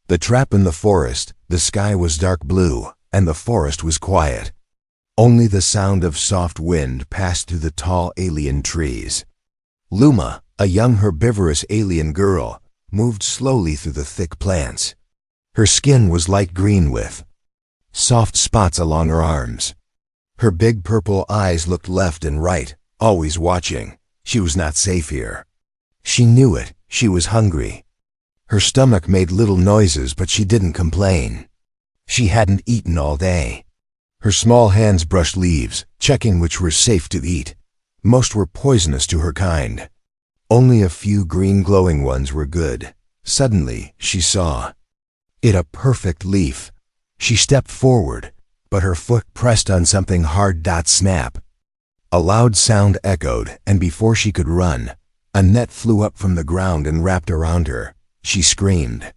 The trap in the forest, the sky was dark blue, and the forest was quiet. Only the sound of soft wind passed through the tall alien trees. Luma, a young herbivorous alien girl, moved slowly through the thick plants. Her skin was light green with soft spots along her arms. Her big purple eyes looked left and right, always watching. She was not safe here. She knew it. She was hungry. Her stomach made little noises, but she didn't complain. She hadn't eaten all day. Her small hands brushed leaves, checking which were safe to eat. Most were poisonous to her kind. Only a few green glowing ones were good. Suddenly, she saw it, a perfect leaf. She stepped forward, but her foot pressed on something hard. Snap. A loud sound echoed, and before she could run, a net flew up from the ground and wrapped around her. She screamed.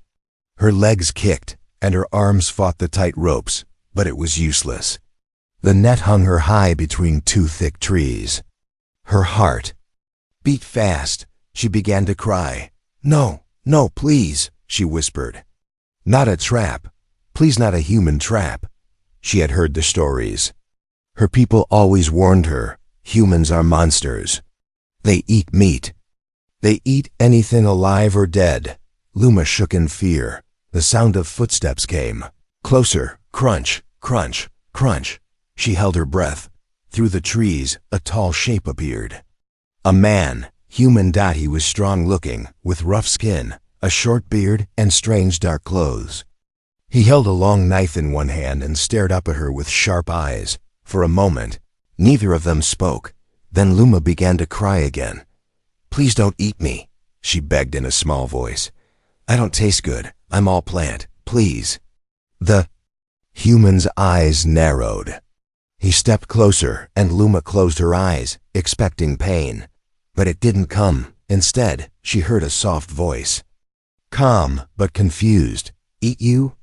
Her legs kicked, and her arms fought the tight ropes, but it was useless. The net hung her high between two thick trees. Her heart beat fast. She began to cry. "No, no, please," she whispered. "Not a trap. Please, not a human trap." She had heard the stories. Her people always warned her, humans are monsters. They eat meat. They eat anything alive or dead. Luma shook in fear. The sound of footsteps came. Closer. Crunch, crunch, crunch. She held her breath. Through the trees, a tall shape appeared. A man, human. He was strong-looking, with rough skin, a short beard, and strange dark clothes. He held a long knife in one hand and stared up at her with sharp eyes. For a moment, neither of them spoke. Then Luma began to cry again. "Please don't eat me," she begged in a small voice. "I don't taste good. I'm all plant. Please." The human's eyes narrowed. He stepped closer, and Luma closed her eyes, expecting pain. But it didn't come. Instead, she heard a soft voice. Calm, but confused. "Eat you?"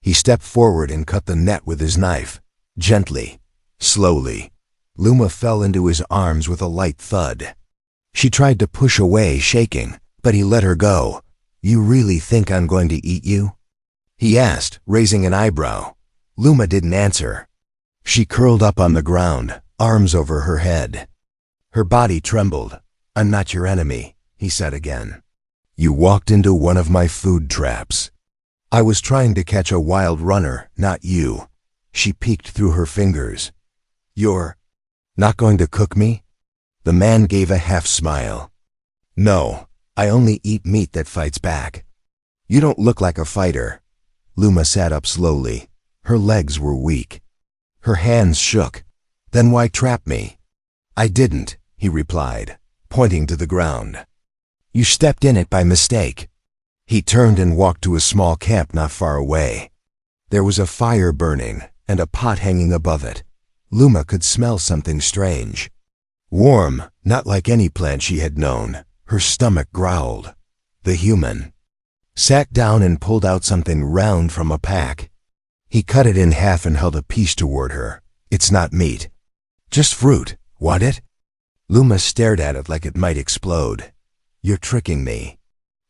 He stepped forward and cut the net with his knife. Gently, slowly. Luma fell into his arms with a light thud. She tried to push away, shaking, but he let her go. "You really think I'm going to eat you?" he asked, raising an eyebrow. Luma didn't answer. She curled up on the ground, arms over her head. Her body trembled. "I'm not your enemy," he said again. "You walked into one of my food traps. I was trying to catch a wild runner, not you." She peeked through her fingers. "You're not going to cook me?" The man gave a half smile. "No, I only eat meat that fights back." "You don't look like a fighter." Luma sat up slowly. Her legs were weak. Her hands shook. "Then why trap me?" "I didn't," he replied, pointing to the ground. "You stepped in it by mistake." He turned and walked to a small camp not far away. There was a fire burning and a pot hanging above it. Luma could smell something strange. Warm, not like any plant she had known. Her stomach growled. The human sat down and pulled out something round from a pack. He cut it in half and held a piece toward her. "It's not meat. Just fruit. Want it?" Luma stared at it like it might explode. "You're tricking me."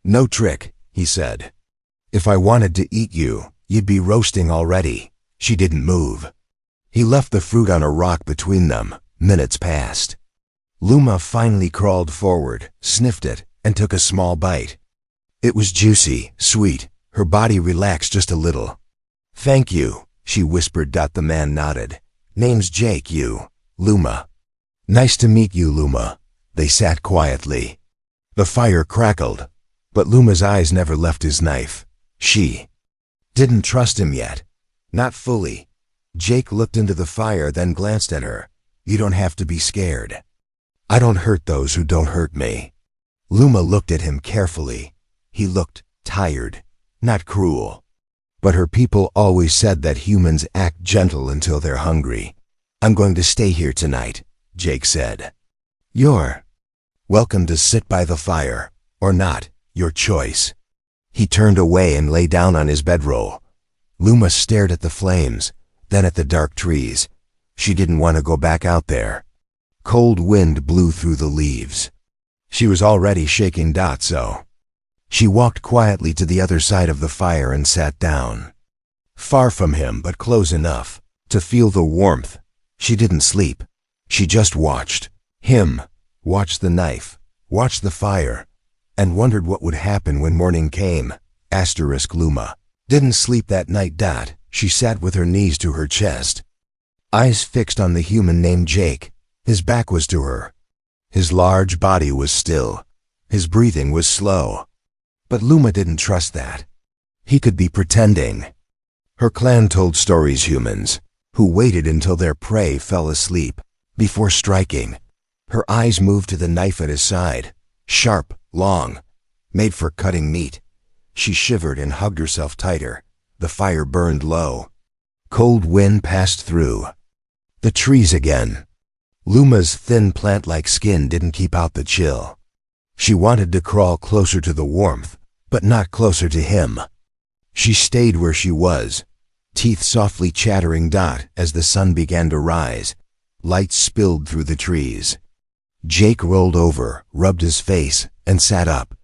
"No trick," he said. "If I wanted to eat you, you'd be roasting already." She didn't move. He left the fruit on a rock between them. Minutes passed. Luma finally crawled forward, sniffed it, and took a small bite. It was juicy, sweet. Her body relaxed just a little. "Thank you," she whispered. The man nodded. "Name's Jake, you." "Luma." "Nice to meet you, Luma." They sat quietly. The fire crackled, but Luma's eyes never left his knife. She didn't trust him yet. Not fully. Jake looked into the fire, then glanced at her. "You don't have to be scared. I don't hurt those who don't hurt me." Luma looked at him carefully. He looked tired, not cruel. But her people always said that humans act gentle until they're hungry. "I'm going to stay here tonight," Jake said. "You're welcome to sit by the fire, or not, your choice." He turned away and lay down on his bedroll. Luma stared at the flames, then at the dark trees. She didn't want to go back out there. Cold wind blew through the leaves. She was already shaking. So She walked quietly to the other side of the fire and sat down. Far from him, but close enough to feel the warmth. She didn't sleep. She just watched him, watched the knife, watched the fire, and wondered what would happen when morning came. Luma didn't sleep that night. She sat with her knees to her chest, eyes fixed on the human named Jake. His back was to her. His large body was still. His breathing was slow. But Luma didn't trust that. He could be pretending. Her clan told stories, humans who waited until their prey fell asleep before striking. Her eyes moved to the knife at his side, sharp, long, made for cutting meat. She shivered and hugged herself tighter. The fire burned low. Cold wind passed through. The trees again. Luma's thin plant-like skin didn't keep out the chill. She wanted to crawl closer to the warmth, but not closer to him. She stayed where she was, teeth softly chattering. As the sun began to rise, light spilled through the trees. Jake rolled over, rubbed his face, and sat up.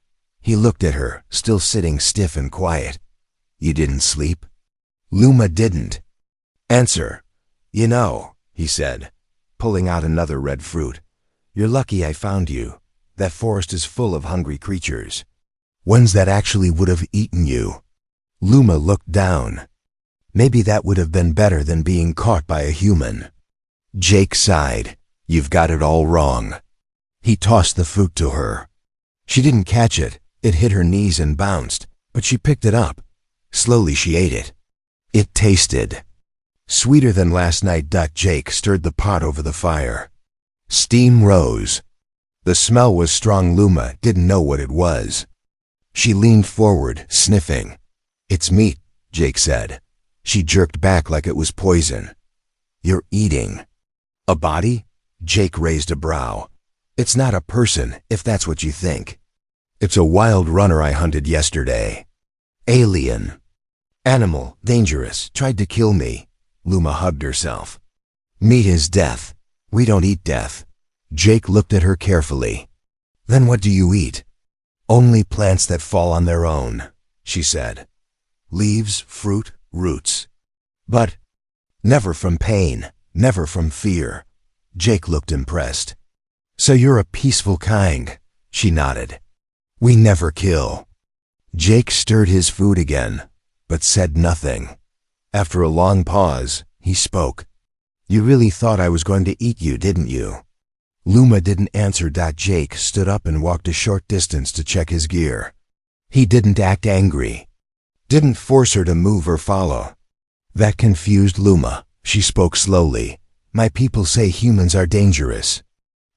He looked at her, still sitting stiff and quiet. "You didn't sleep?" Luma didn't answer. "You know," he said, pulling out another red fruit, "you're lucky I found you. That forest is full of hungry creatures. Ones that actually would have eaten you." Luma looked down. Maybe that would have been better than being caught by a human. Jake sighed. "You've got it all wrong." He tossed the fruit to her. She didn't catch it. It hit her knees and bounced, but she picked it up. Slowly she ate it. It tasted sweeter than last night. Jake stirred the pot over the fire. Steam rose. The smell was strong. Luma didn't know what it was. She leaned forward, sniffing. "It's meat," Jake said. She jerked back like it was poison. "You're eating a body?" Jake raised a brow. "It's not a person, if that's what you think. It's a wild runner I hunted yesterday. Alien. Animal, dangerous, tried to kill me." Luma hugged herself. "Meat is death. We don't eat death." Jake looked at her carefully. "Then what do you eat?" "Only plants that fall on their own," she said. "Leaves, fruit, roots. But never from pain, never from fear." Jake looked impressed. "So you're a peaceful kind," she nodded. "We never kill." Jake stirred his food again, but said nothing. After a long pause, he spoke. "You really thought I was going to eat you, didn't you?" Luma didn't answer. Jake stood up and walked a short distance to check his gear. He didn't act angry. Didn't force her to move or follow. That confused Luma. She spoke slowly. "My people say humans are dangerous.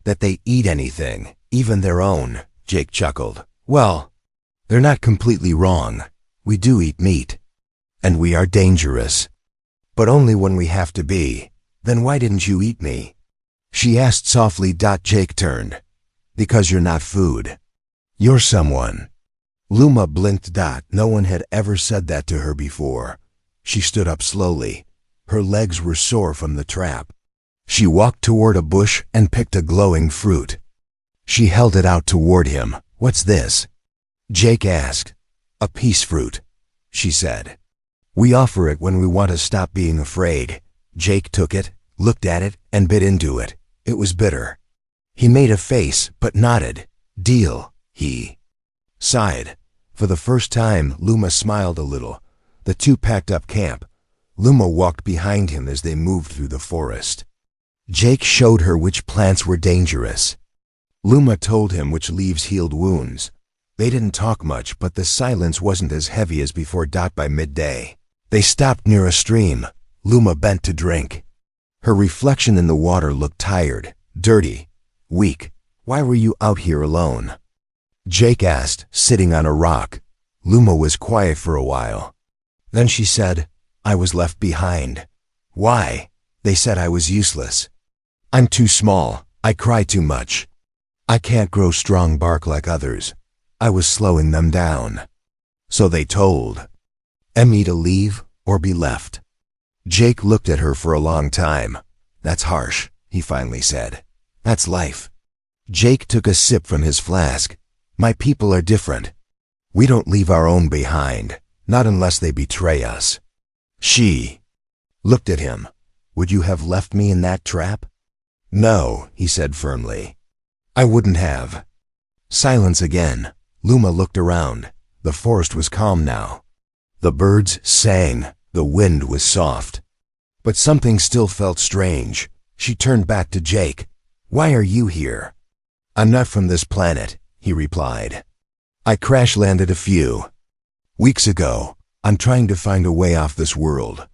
That they eat anything, even their own." Jake chuckled. "Well, they're not completely wrong. We do eat meat. And we are dangerous. But only when we have to be. Then why didn't you eat me?" She asked softly. Jake turned. "Because you're not food. You're someone." Luma blinked. No one had ever said that to her before. She stood up slowly. Her legs were sore from the trap. She walked toward a bush and picked a glowing fruit. She held it out toward him. "What's this?" Jake asked. "A peace fruit," she said. "We offer it when we want to stop being afraid." Jake took it, looked at it, and bit into it. It was bitter. He made a face, but nodded. "Deal," he sighed. For the first time, Luma smiled a little. The two packed up camp. Luma walked behind him as they moved through the forest. Jake showed her which plants were dangerous. Luma told him which leaves healed wounds. They didn't talk much, but the silence wasn't as heavy as before. By midday, they stopped near a stream. Luma bent to drink. Her reflection in the water looked tired, dirty, weak. "Why were you out here alone?" Jake asked, sitting on a rock. Luma was quiet for a while. Then she said, "I was left behind." "Why?" "They said I was useless. I'm too small. I cry too much. I can't grow strong bark like others. I was slowing them down. So they told me to leave or be left." Jake looked at her for a long time. "That's harsh," he finally said. "That's life." Jake took a sip from his flask. "My people are different. We don't leave our own behind, not unless they betray us. She looked at him. Would you have left me in that trap? No, he said firmly. I wouldn't have. Silence again. Luma looked around. The forest was calm now. The birds sang. The wind was soft. But something still felt strange. She turned back to Jake. Why are you here? I'm not from this planet, he replied. I crash-landed a few weeks ago. I'm trying to find a way off this world.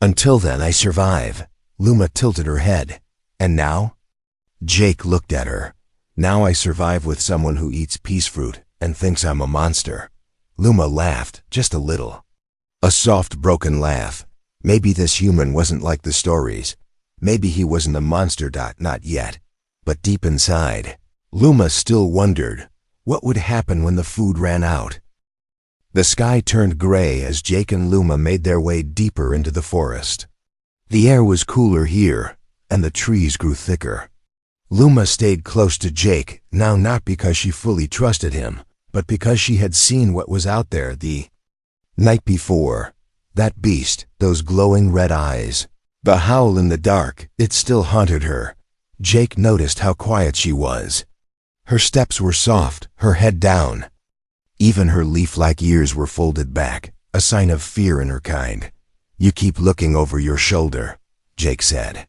Until then, I survive. Luma tilted her head. And now? Jake looked at her. Now I survive with someone who eats peace fruit and thinks I'm a monster. Luma laughed, just a little. A soft, broken laugh. Maybe this human wasn't like the stories. Maybe he wasn't a monster. Not yet. But deep inside, Luma still wondered, what would happen when the food ran out? The sky turned gray as Jake and Luma made their way deeper into the forest. The air was cooler here, and the trees grew thicker. Luma stayed close to Jake, now not because she fully trusted him, but because she had seen what was out there the night before. That beast, those glowing red eyes, the howl in the dark, it still haunted her. Jake noticed how quiet she was. Her steps were soft, her head down. Even her leaf-like ears were folded back, a sign of fear in her kind. You keep looking over your shoulder, Jake said.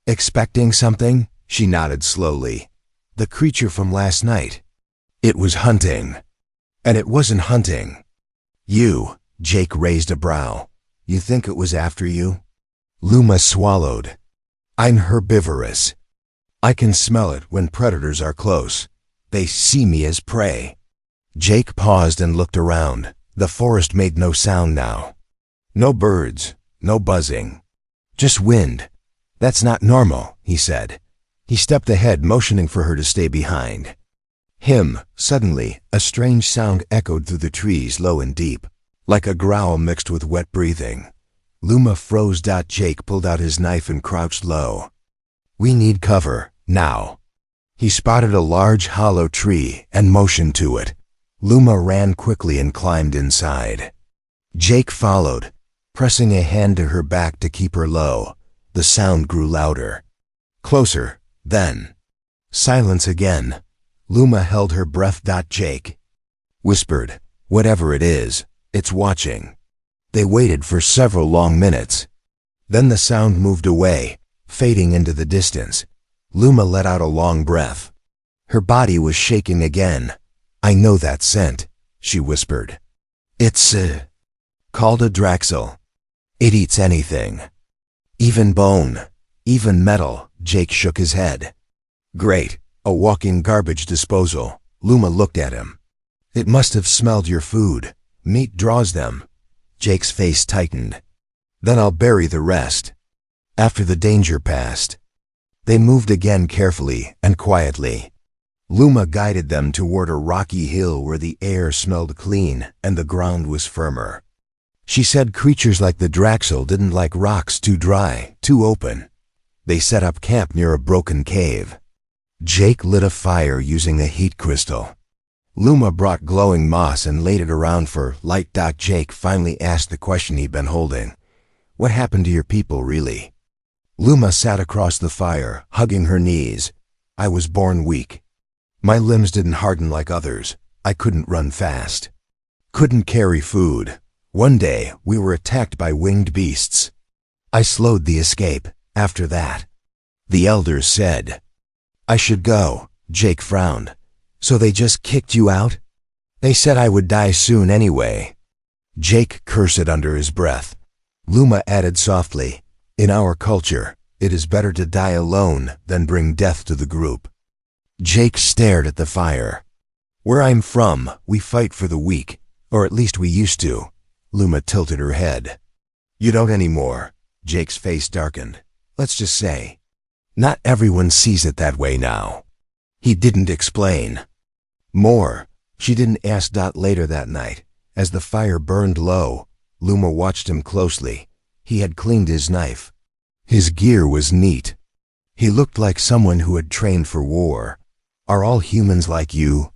Expecting something? She nodded slowly. The creature from last night. It was hunting. And it wasn't hunting. You, Jake raised a brow. You think it was after you? Luma swallowed. I'm herbivorous. I can smell it when predators are close. They see me as prey. Jake paused and looked around. The forest made no sound now. No birds, no buzzing. Just wind. That's not normal, he said. He stepped ahead, motioning for her to stay behind. Suddenly, a strange sound echoed through the trees, low and deep, like a growl mixed with wet breathing. Luma froze. Jake pulled out his knife and crouched low. We need cover, now. He spotted a large hollow tree and motioned to it. Luma ran quickly and climbed inside. Jake followed, pressing a hand to her back to keep her low. The sound grew louder. Closer, then. Silence again. Luma held her breath. Jake whispered, whatever it is, it's watching. They waited for several long minutes. Then the sound moved away, fading into the distance. Luma let out a long breath. Her body was shaking again. I know that scent, she whispered. It's called a Draxel. It eats anything. Even bone, even metal. Jake shook his head. Great, a walking garbage disposal. Luma looked at him. It must have smelled your food. Meat draws them. Jake's face tightened. Then I'll bury the rest. After the danger passed. They moved again carefully and quietly. Luma guided them toward a rocky hill where the air smelled clean and the ground was firmer. She said creatures like the Draxel didn't like rocks too dry, too open. They set up camp near a broken cave. Jake lit a fire using a heat crystal. Luma brought glowing moss and laid it around for light. Jake finally asked the question he'd been holding. What happened to your people, really? Luma sat across the fire, hugging her knees. I was born weak. My limbs didn't harden like others. I couldn't run fast. Couldn't carry food. One day, we were attacked by winged beasts. I slowed the escape. After that, the elders said, I should go. Jake frowned. So they just kicked you out? They said I would die soon anyway. Jake cursed under his breath. Luma added softly, in our culture, it is better to die alone than bring death to the group. Jake stared at the fire. Where I'm from, we fight for the weak, or at least we used to. Luma tilted her head. You don't anymore. Jake's face darkened. Let's just say, not everyone sees it that way now. He didn't explain. More, she didn't ask. Later that night, as the fire burned low, Luma watched him closely. He had cleaned his knife. His gear was neat. He looked like someone who had trained for war. Are all humans like you?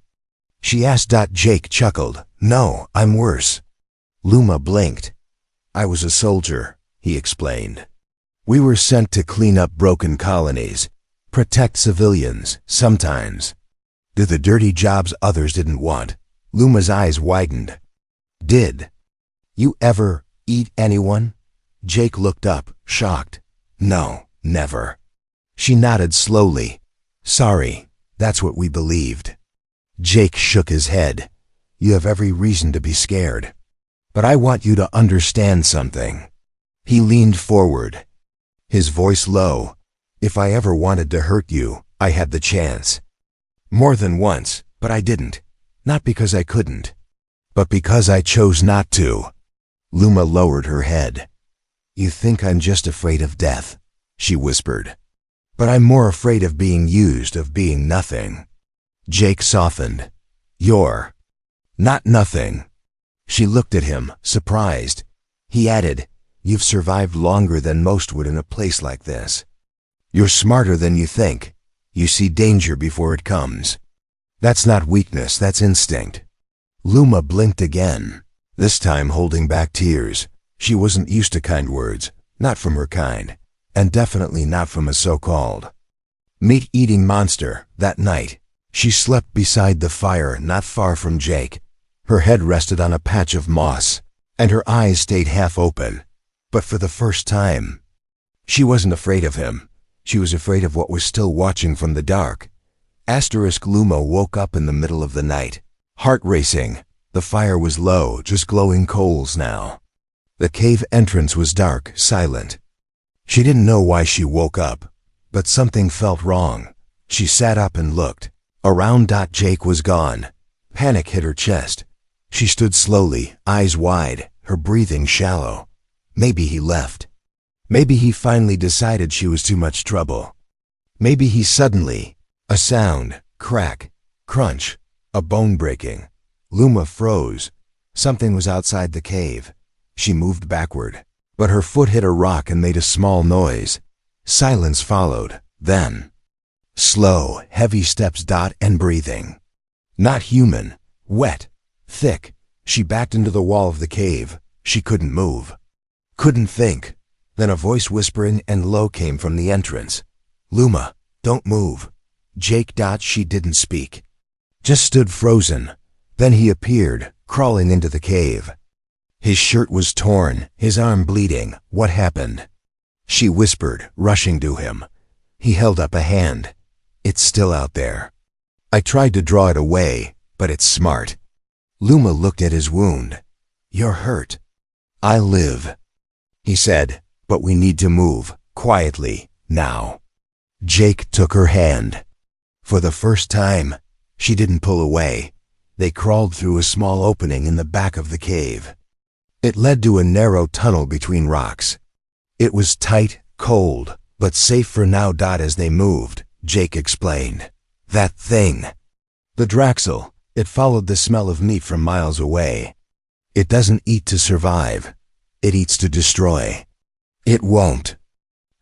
she asked. Jake chuckled. No, I'm worse. Luma blinked. I was a soldier, he explained. We were sent to clean up broken colonies, protect civilians, sometimes. Do the dirty jobs others didn't want. Luma's eyes widened. Did you ever eat anyone? Jake looked up, shocked. No, never. She nodded slowly. Sorry, that's what we believed. Jake shook his head. You have every reason to be scared. But I want you to understand something. He leaned forward, his voice low. If I ever wanted to hurt you, I had the chance. More than once, but I didn't. Not because I couldn't, but because I chose not to. Luma lowered her head. You think I'm just afraid of death, she whispered. But I'm more afraid of being used, of being nothing. Jake softened. You're not nothing. She looked at him, surprised. He added, You've survived longer than most would in a place like this. You're smarter than you think. You see danger before it comes. That's not weakness, that's instinct. Luma blinked again, this time holding back tears. She wasn't used to kind words, not from her kind, and definitely not from a so-called meat-eating monster. That night, she slept beside the fire not far from Jake. Her head rested on a patch of moss, and her eyes stayed half open. But for the first time, she wasn't afraid of him. She was afraid of what was still watching from the dark. Luma woke up in the middle of the night, heart racing. The fire was low, just glowing coals now. The cave entrance was dark, silent. She didn't know why she woke up, but something felt wrong. She sat up and looked. Around. Jake was gone. Panic hit her chest. She stood slowly, eyes wide, her breathing shallow. Maybe he left. Maybe he finally decided she was too much trouble. Maybe he suddenly... A sound, crack, crunch, a bone breaking. Luma froze. Something was outside the cave. She moved backward, but her foot hit a rock and made a small noise. Silence followed, then slow, heavy steps. And breathing. Not human, wet, thick. She backed into the wall of the cave. She couldn't move, couldn't think. Then a voice whispering and low came from the entrance. Luma, don't move. Jake. She didn't speak, just stood frozen. Then he appeared, crawling into the cave. His shirt was torn, his arm bleeding. What happened? She whispered, rushing to him. He held up a hand. It's still out there. I tried to draw it away, but it's smart. Luma looked at his wound. You're hurt. I live, he said, but we need to move, quietly, now. Jake took her hand. For the first time, she didn't pull away. They crawled through a small opening in the back of the cave. It led to a narrow tunnel between rocks. It was tight, cold, but safe for now. As they moved, Jake explained. That thing. The Draxel. It followed the smell of meat from miles away. It doesn't eat to survive. It eats to destroy. It won't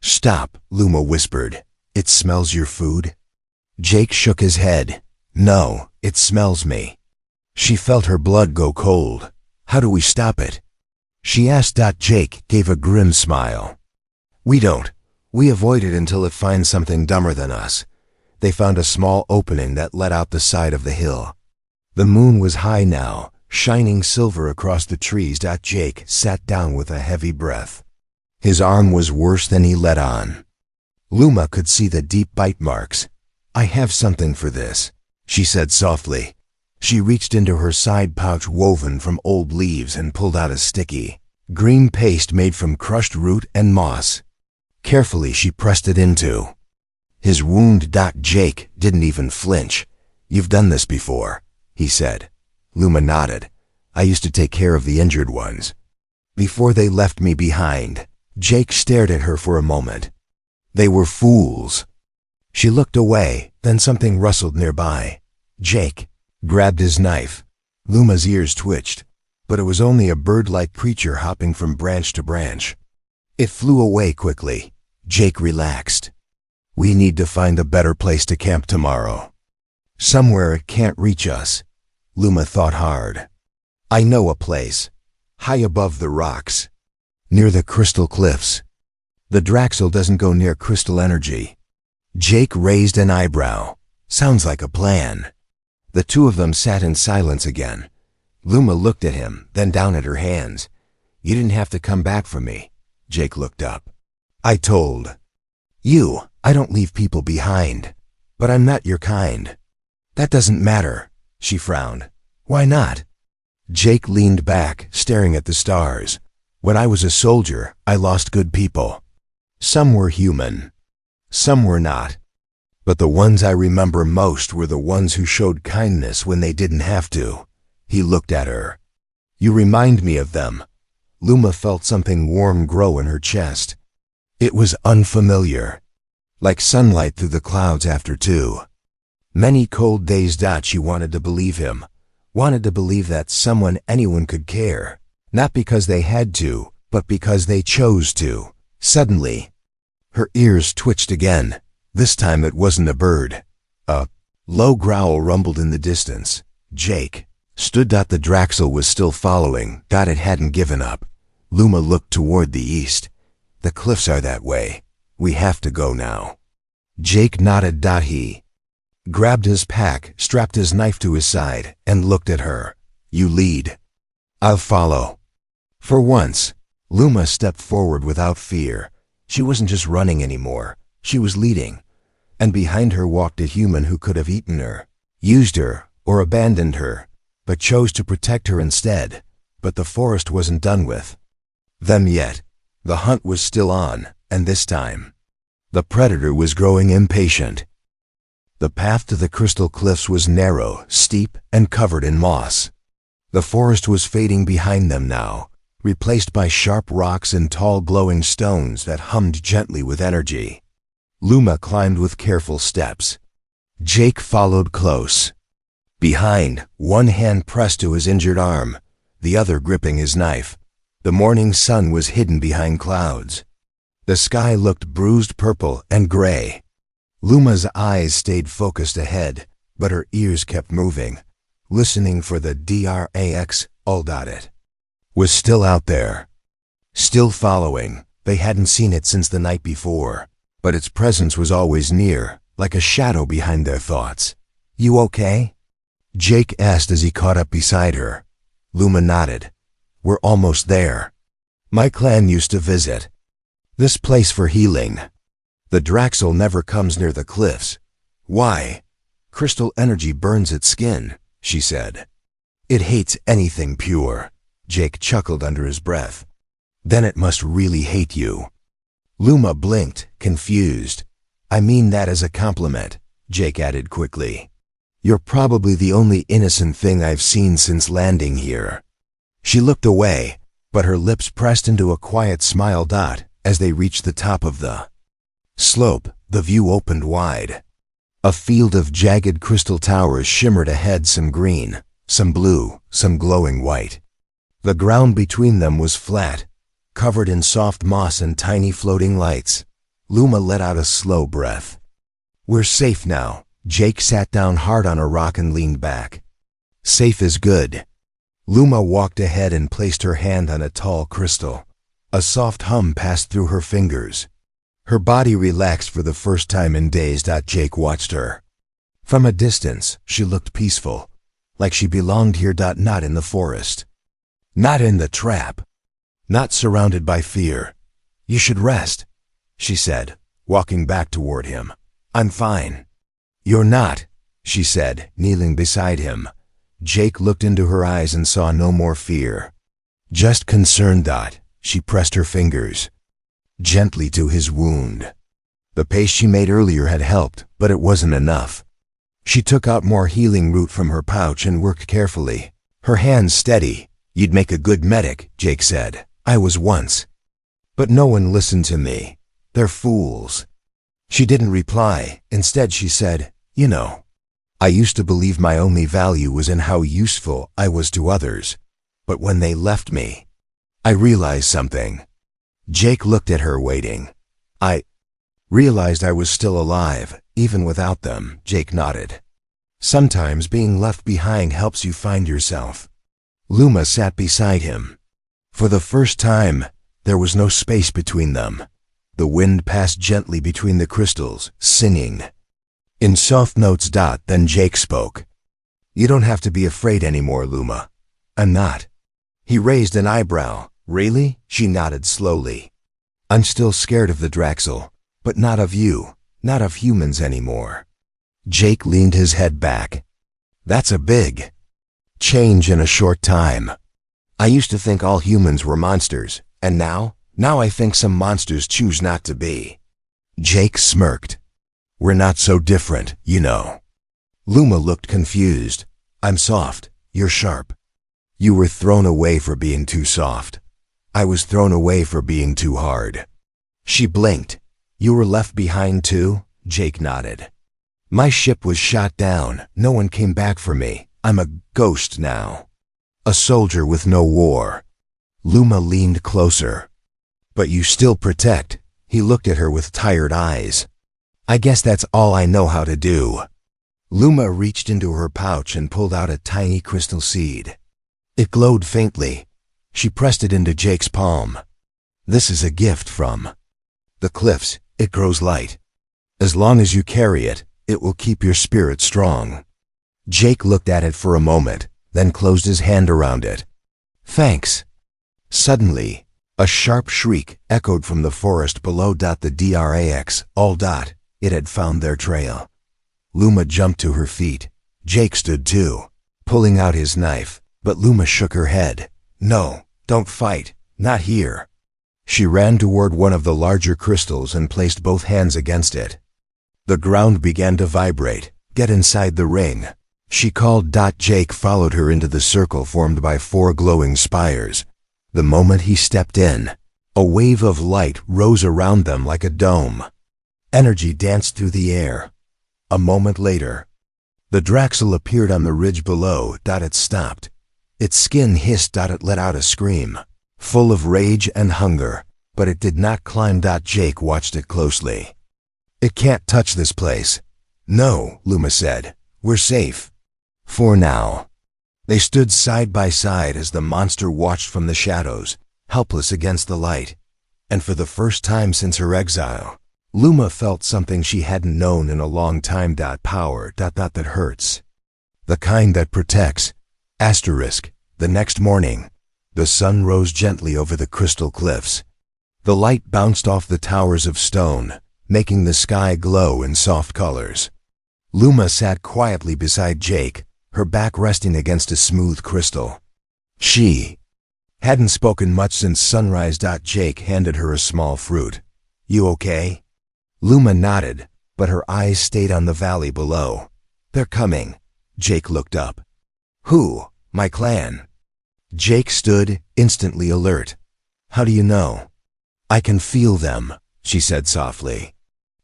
stop, Luma whispered. It smells your food? Jake shook his head. No, it smells me. She felt her blood go cold. How do we stop it? She asked. Jake gave a grim smile. We don't. We avoid it until it finds something dumber than us. They found a small opening that led out the side of the hill. The moon was high now, shining silver across the trees. Jake sat down with a heavy breath. His arm was worse than he let on. Luma could see the deep bite marks. I have something for this, she said softly. She reached into her side pouch woven from old leaves and pulled out a sticky, green paste made from crushed root and moss. Carefully she pressed it into his wound. Jake didn't even flinch. You've done this before, he said. Luma nodded. I used to take care of the injured ones before they left me behind. Jake stared at her for a moment. They were fools. She looked away, then something rustled nearby. Jake grabbed his knife. Luma's ears twitched, but it was only a bird-like creature hopping from branch to branch. It flew away quickly. Jake relaxed. We need to find a better place to camp tomorrow. Somewhere it can't reach us. Luma thought hard. I know a place. High above the rocks. Near the crystal cliffs. The Draxel doesn't go near crystal energy. Jake raised an eyebrow. Sounds like a plan. The two of them sat in silence again. Luma looked at him, then down at her hands. You didn't have to come back for me. Jake looked up. I told you, I don't leave people behind. But I'm not your kind. That doesn't matter, she frowned. Why not? Jake leaned back, staring at the stars. When I was a soldier, I lost good people. Some were human. Some were not. But the ones I remember most were the ones who showed kindness when they didn't have to. He looked at her. You remind me of them. Luma felt something warm grow in her chest. It was unfamiliar. Like sunlight through the clouds after 2. Many cold days. She wanted to believe him. Wanted to believe that anyone could care. Not because they had to, but because they chose to. Suddenly, her ears twitched again. This time it wasn't a bird. A low growl rumbled in the distance. Jake stood. The Draxel was still following. It hadn't given up. Luma looked toward the east. The cliffs are that way. We have to go now. Jake nodded. He grabbed his pack, strapped his knife to his side, and looked at her. You lead. I'll follow. For once, Luma stepped forward without fear. She wasn't just running anymore. She was leading. And behind her walked a human who could have eaten her, used her, or abandoned her, but chose to protect her instead. But the forest wasn't done with them yet. The hunt was still on, and this time, the predator was growing impatient. The path to the crystal cliffs was narrow, steep, and covered in moss. The forest was fading behind them now, replaced by sharp rocks and tall glowing stones that hummed gently with energy. Luma climbed with careful steps. Jake followed close. Behind, one hand pressed to his injured arm, the other gripping his knife. The morning sun was hidden behind clouds. The sky looked bruised purple and gray. Luma's eyes stayed focused ahead, but her ears kept moving, listening for the Draxel. It was still out there. Still following. They hadn't seen it since the night before, but its presence was always near, like a shadow behind their thoughts. You okay? Jake asked as he caught up beside her. Luma nodded. We're almost there. My clan used to visit this place for healing. The Draxel never comes near the cliffs. Why? Crystal energy burns its skin, she said. It hates anything pure. Jake chuckled under his breath. Then it must really hate you. Luma blinked, confused. I mean that as a compliment, Jake added quickly. You're probably the only innocent thing I've seen since landing here. She looked away, but her lips pressed into a quiet smile. As they reached the top of the slope, the view opened wide. A field of jagged crystal towers shimmered ahead, some green, some blue, some glowing white. The ground between them was flat, covered in soft moss and tiny floating lights. Luma let out a slow breath. We're safe now. Jake sat down hard on a rock and leaned back. Safe is good. Luma walked ahead and placed her hand on a tall crystal. A soft hum passed through her fingers. Her body relaxed for the first time in days. Jake watched her. From a distance, she looked peaceful, like she belonged here. Not in the forest. Not in the trap. Not surrounded by fear. You should rest, she said, walking back toward him. I'm fine. You're not, she said, kneeling beside him. Jake looked into her eyes and saw no more fear. Just concern. She pressed her fingers gently to his wound. The paste she made earlier had helped, but it wasn't enough. She took out more healing root from her pouch and worked carefully, her hands steady. You'd make a good medic, Jake said. I was once. But no one listened to me. They're fools. She didn't reply. Instead, she said, You know, I used to believe my only value was in how useful I was to others. But when they left me, I realized something. Jake looked at her, waiting. I realized I was still alive, even without them. Jake nodded. Sometimes being left behind helps you find yourself. Luma sat beside him. For the first time, there was no space between them. The wind passed gently between the crystals, singing. In soft notes. Then Jake spoke. You don't have to be afraid anymore, Luma. I'm not. He raised an eyebrow. Really? She nodded slowly. I'm still scared of the Draxel, but not of you, not of humans anymore. Jake leaned his head back. That's a big change in a short time. I used to think all humans were monsters, and now I think some monsters choose not to be. Jake smirked. We're not so different, you know. Luma looked confused. I'm soft, you're sharp. You were thrown away for being too soft. I was thrown away for being too hard. She blinked. You were left behind too? Jake nodded. My ship was shot down. No one came back for me. I'm a ghost now. A soldier with no war. Luma leaned closer. But you still protect. He looked at her with tired eyes. I guess that's all I know how to do. Luma reached into her pouch and pulled out a tiny crystal seed. It glowed faintly. She pressed it into Jake's palm. This is a gift from the cliffs. It grows light. As long as you carry it, it will keep your spirit strong. Jake looked at it for a moment, then closed his hand around it. Thanks. Suddenly, a sharp shriek echoed from the forest below. The Drax, all. It had found their trail. Luma jumped to her feet. Jake stood too, pulling out his knife, but Luma shook her head. No, don't fight, not here. She ran toward one of the larger crystals and placed both hands against it. The ground began to vibrate. Get inside the ring, she called. Jake followed her into the circle formed by 4 glowing spires. The moment he stepped in, a wave of light rose around them like a dome. Energy danced through the air. A moment later, the Draxel appeared on the ridge below. It stopped. Its skin hissed. It let out a scream, full of rage and hunger, but it did not climb. Jake watched it closely. It can't touch this place. No, Luma said. We're safe. For now. They stood side by side as the monster watched from the shadows, helpless against the light. And for the first time since her exile, Luma felt something she hadn't known in a long time. Power. That hurts. The kind that protects. The next morning, the sun rose gently over the crystal cliffs. The light bounced off the towers of stone, making the sky glow in soft colors. Luma sat quietly beside Jake, her back resting against a smooth crystal. She hadn't spoken much since sunrise. Jake handed her a small fruit. You okay? Luma nodded, but her eyes stayed on the valley below. They're coming. Jake looked up. Who? My clan. Jake stood, instantly alert. How do you know? I can feel them, she said softly.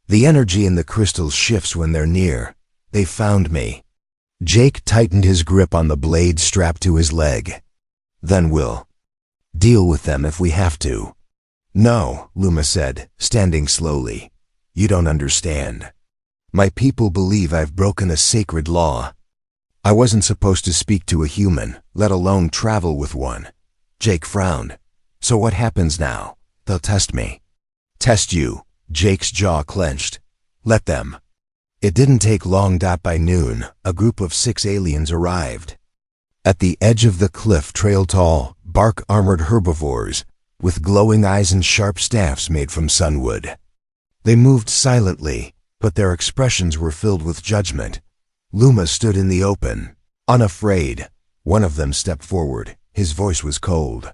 The energy in the crystals shifts when they're near. They found me. Jake tightened his grip on the blade strapped to his leg. Then we'll deal with them if we have to. No, Luma said, standing slowly. You don't understand. My people believe I've broken a sacred law. I wasn't supposed to speak to a human, let alone travel with one. Jake frowned. So what happens now? They'll test me. Test you. Jake's jaw clenched. Let them. It didn't take long. By noon, a group of 6 aliens arrived. At the edge of the cliff trailed tall, bark-armored herbivores, with glowing eyes and sharp staffs made from sunwood. They moved silently, but their expressions were filled with judgment. Luma stood in the open, unafraid. One of them stepped forward. His voice was cold.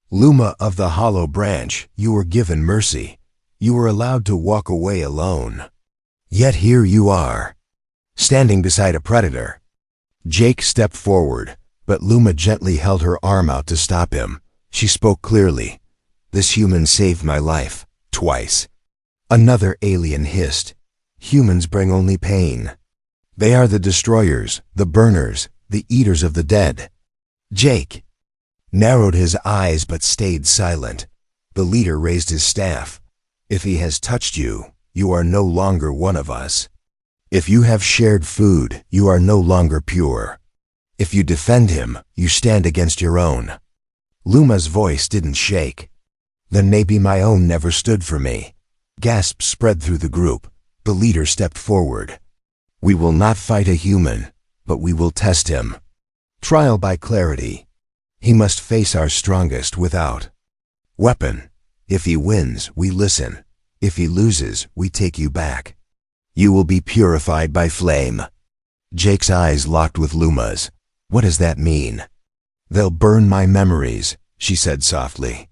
Luma of the Hollow Branch, you were given mercy. You were allowed to walk away alone. Yet here you are, standing beside a predator. Jake stepped forward, but Luma gently held her arm out to stop him. She spoke clearly. This human saved my life, twice. Another alien hissed. Humans bring only pain. They are the destroyers, the burners, the eaters of the dead. Jake narrowed his eyes but stayed silent. The leader raised his staff. If he has touched you, you are no longer one of us. If you have shared food, you are no longer pure. If you defend him, you stand against your own. Luma's voice didn't shake. Then maybe my own never stood for me. Gasps spread through the group. The leader stepped forward. We will not fight a human, but we will test him. Trial by clarity. He must face our strongest without weapon. If he wins, we listen. If he loses, we take you back. You will be purified by flame. Jake's eyes locked with Luma's. What does that mean? They'll burn my memories, she said softly.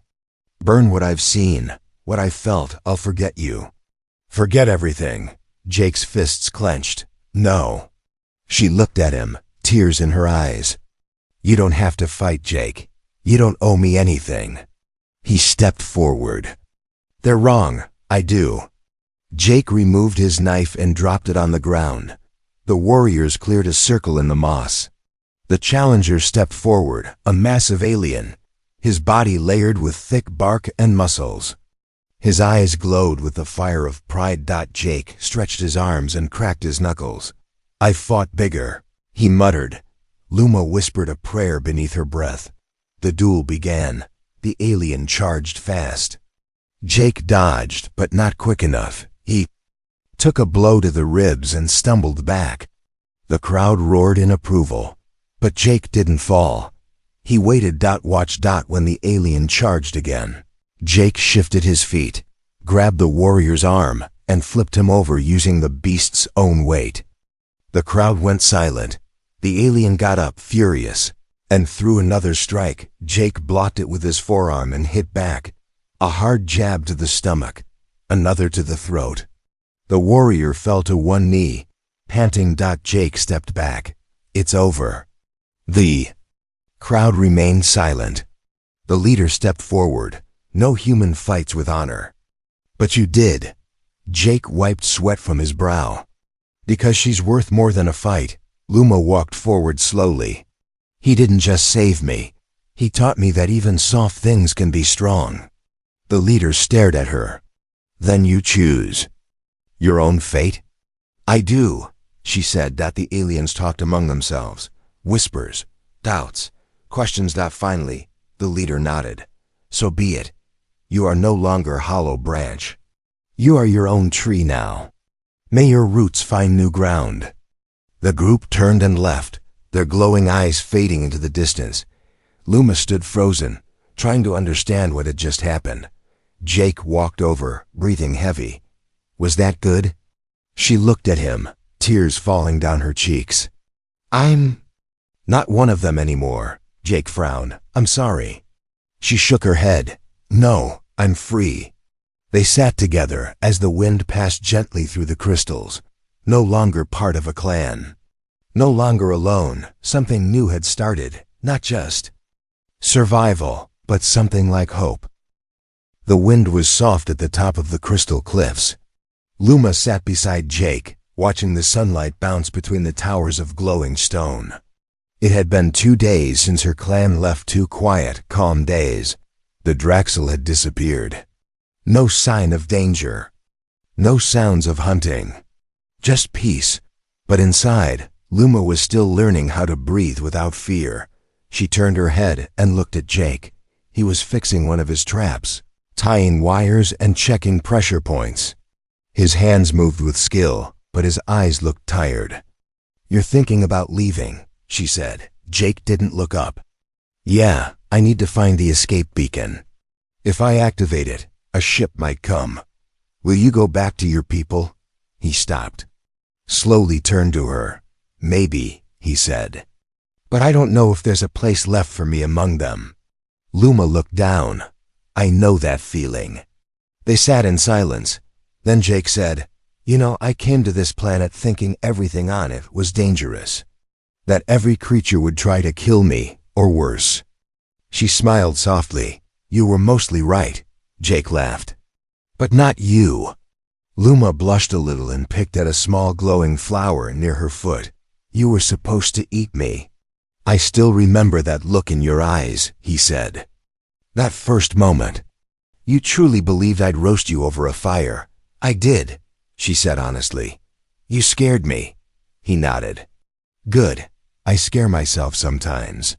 Burn what I've seen, what I've felt. I'll forget you. Forget everything. Jake's fists clenched. No. She looked at him, tears in her eyes. You don't have to fight, Jake. You don't owe me anything. He stepped forward. They're wrong. I do. Jake removed his knife and dropped it on the ground. The warriors cleared a circle in the moss. The challenger stepped forward, a massive alien, his body layered with thick bark and muscles. His eyes glowed with the fire of pride. Jake stretched his arms and cracked his knuckles. I fought bigger, he muttered. Luma whispered a prayer beneath her breath. The duel began. The alien charged fast. Jake dodged, but not quick enough. He took a blow to the ribs and stumbled back. The crowd roared in approval. But Jake didn't fall. He waited. Watched. When the alien charged again. Jake shifted his feet, grabbed the warrior's arm, and flipped him over using the beast's own weight. The crowd went silent. The alien got up, furious, and threw another strike. Jake blocked it with his forearm and hit back. A hard jab to the stomach, another to the throat. The warrior fell to one knee, panting. Jake stepped back. It's over. The crowd remained silent. The leader stepped forward. No human fights with honor. But you did. Jake wiped sweat from his brow. Because she's worth more than a fight. Luma walked forward slowly. He didn't just save me. He taught me that even soft things can be strong. The leader stared at her. Then you choose your own fate? I do, she said. The aliens talked among themselves. Whispers, doubts, questions. Finally, the leader nodded. So be it. You are no longer hollow branch. You are your own tree now. May your roots find new ground. The group turned and left, their glowing eyes fading into the distance. Luma stood frozen, trying to understand what had just happened. Jake walked over, breathing heavy. Was that good? She looked at him, tears falling down her cheeks. I'm not one of them anymore, Jake frowned. I'm sorry. She shook her head. No, I'm free. They sat together as the wind passed gently through the crystals. No longer part of a clan. No longer alone. Something new had started. Not just survival, but something like hope. The wind was soft at the top of the crystal cliffs. Luma sat beside Jake, watching the sunlight bounce between the towers of glowing stone. It had been 2 days since her clan left, 2 quiet, calm days. The Draxel had disappeared. No sign of danger. No sounds of hunting. Just peace. But inside, Luma was still learning how to breathe without fear. She turned her head and looked at Jake. He was fixing one of his traps, tying wires and checking pressure points. His hands moved with skill, but his eyes looked tired. You're thinking about leaving, she said. Jake didn't look up. Yeah, I need to find the escape beacon. If I activate it, a ship might come. Will you go back to your people? He stopped. Slowly turned to her. Maybe, he said. But I don't know if there's a place left for me among them. Luma looked down. I know that feeling. They sat in silence. Then Jake said, You know, I came to this planet thinking everything on it was dangerous. That every creature would try to kill me, or worse. She smiled softly. You were mostly right, Jake laughed. But not you. Luma blushed a little and picked at a small glowing flower near her foot. You were supposed to eat me. I still remember that look in your eyes, he said. That first moment. You truly believed I'd roast you over a fire. I did, she said honestly. You scared me. He nodded. Good. I scare myself sometimes.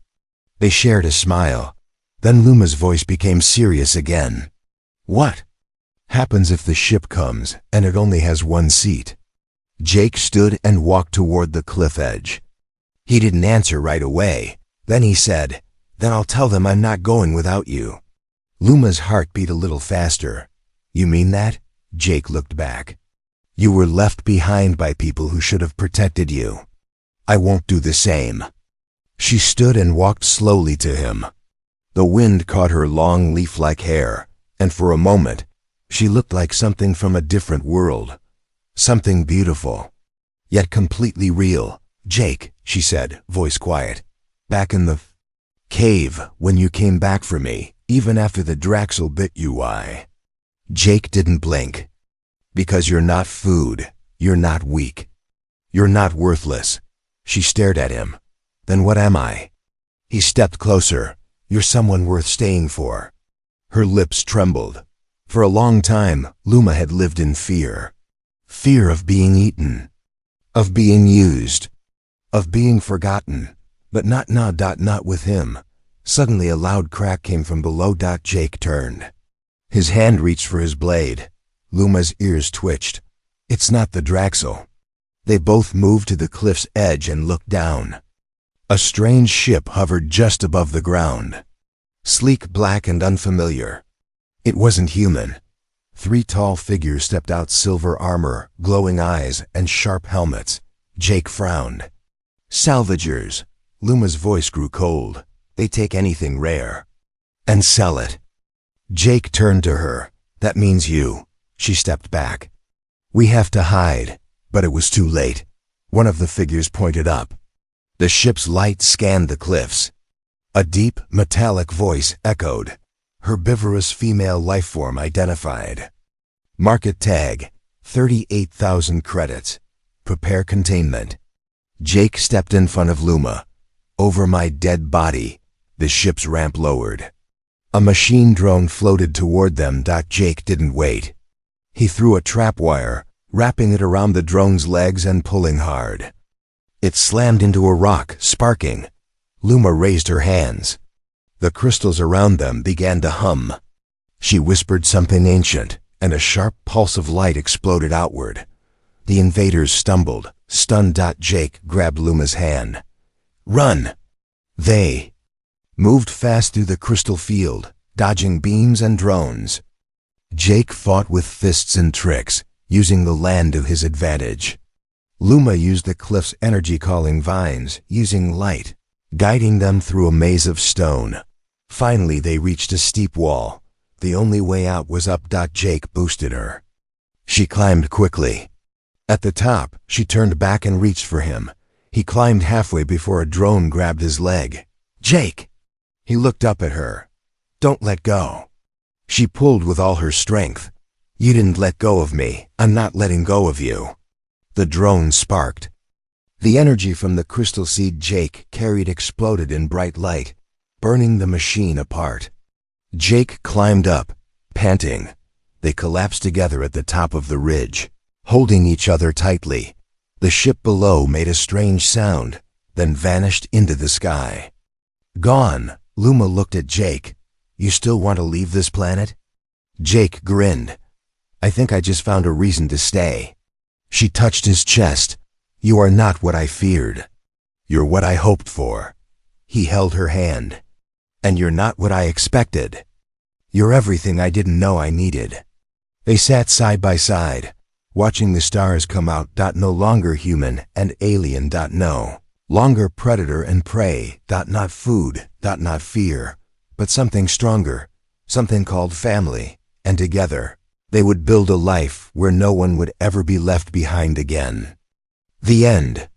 They shared a smile. Then Luma's voice became serious again. What happens if the ship comes and it only has one seat? Jake stood and walked toward the cliff edge. He didn't answer right away. Then he said, Then I'll tell them I'm not going without you. Luma's heart beat a little faster. You mean that? Jake looked back. You were left behind by people who should have protected you. I won't do the same. She stood and walked slowly to him. The wind caught her long leaf-like hair, and for a moment, she looked like something from a different world. Something beautiful, yet completely real. Jake, she said, voice quiet. Back in the cave, when you came back for me, even after the Draxel bit you, why? Jake didn't blink. Because you're not food. You're not weak. You're not worthless. She stared at him. Then what am I? He stepped closer. You're someone worth staying for. Her lips trembled. For a long time, Luma had lived in fear. Fear of being eaten. Of being used. Of being forgotten. But not now. Not with him. Suddenly a loud crack came from below. Jake turned. His hand reached for his blade. Luma's ears twitched. It's not the Draxel. They both moved to the cliff's edge and looked down. A strange ship hovered just above the ground. Sleek, black, and unfamiliar. It wasn't human. 3 tall figures stepped out, silver armor, glowing eyes, and sharp helmets. Jake frowned. Salvagers. Luma's voice grew cold. They take anything rare and sell it. Jake turned to her. That means you. She stepped back. We have to hide. But it was too late. One of the figures pointed up. The ship's light scanned the cliffs. A deep, metallic voice echoed. Herbivorous female lifeform identified. Market tag, 38,000 credits. Prepare containment. Jake stepped in front of Luma. Over my dead body, the ship's ramp lowered. A machine drone floated toward them. Jake didn't wait. He threw a trap wire, wrapping it around the drone's legs and pulling hard. It slammed into a rock, sparking. Luma raised her hands. The crystals around them began to hum. She whispered something ancient, and a sharp pulse of light exploded outward. The invaders stumbled, stunned. Jake grabbed Luma's hand. Run! They moved fast through the crystal field, dodging beams and drones. Jake fought with fists and tricks, using the land to his advantage. Luma used the cliff's energy, calling vines, using light, guiding them through a maze of stone. Finally, they reached a steep wall. The only way out was up. Jake boosted her. She climbed quickly. At the top, she turned back and reached for him. He climbed halfway before a drone grabbed his leg. Jake! He looked up at her. Don't let go. She pulled with all her strength. You didn't let go of me. I'm not letting go of you. The drone sparked. The energy from the crystal seed Jake carried exploded in bright light, burning the machine apart. Jake climbed up, panting. They collapsed together at the top of the ridge, holding each other tightly. The ship below made a strange sound, then vanished into the sky. Gone. Luma looked at Jake. You still want to leave this planet? Jake grinned. I think I just found a reason to stay. She touched his chest. You are not what I feared. You're what I hoped for. He held her hand. And you're not what I expected. You're everything I didn't know I needed. They sat side by side, watching the stars come out. No longer human and alien. No longer predator and prey. Not food. Not fear. But something stronger. Something called family. And together, they would build a life where no one would ever be left behind again. The end.